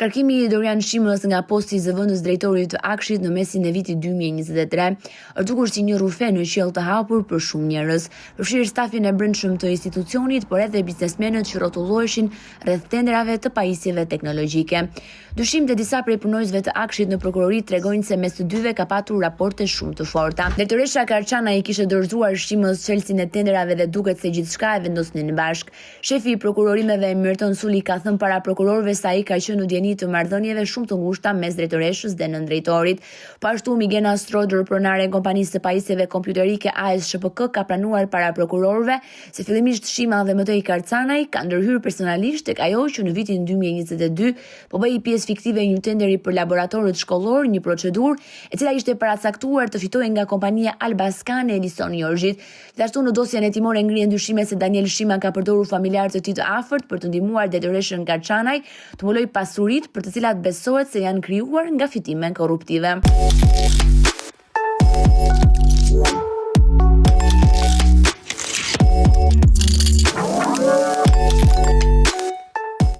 Shkarkimi i Dorian Shimës nga posti i zëvendës drejtorit të Akshit në mesin e vitit 2023 është dukur si një rufe në qiell të hapur për shumë njerëz, përfshirë stafin e brendshëm të institucionit, por edhe biznesmenët që rrotulloheshin rreth tenderave të pajisjeve teknologjike. Dyshimet e disa prej punonjësve të Akshit në prokurori tregojnë se mes të dyve ka patur raporte shumë të forta. Drejtoresha Karçana i kishte dorëzuar Shimës çelësin e tenderave dhe duket se gjithçka e vendosnin bashk. Shefi i prokurorimeve Merton Suli ka thënë para prokurorëve se ai ka qenë në dieni të marrëdhënieve shumë të ngushta mes drejtoreshës dhe nëndrejtorit. Po ashtu Migena Strodër, pronare e kompanisë së pajisjeve kompjuterike AS SHPK, ka pranuar para prokurorëve se fillimisht Shima dhe mëtej Karcanaj ka ndërhyrë personalisht tek ajo që në vitin 2022 po bëi pjesë fiktive një tenderi për laboratorët shkollor, një procedurë e cila ishte paracaktuar të fitohej nga kompania Albaskan e Edison Jorgjit. Gjithashtu në dosjen e timore ngrihen dyshime se Daniel Shima ka përdorur familjarë të tij të afërt për të ndihmuar drejtoreshën Karçanaj të mbulojë pasuritë për të cilat besohet se janë krijuar nga fitime korruptive.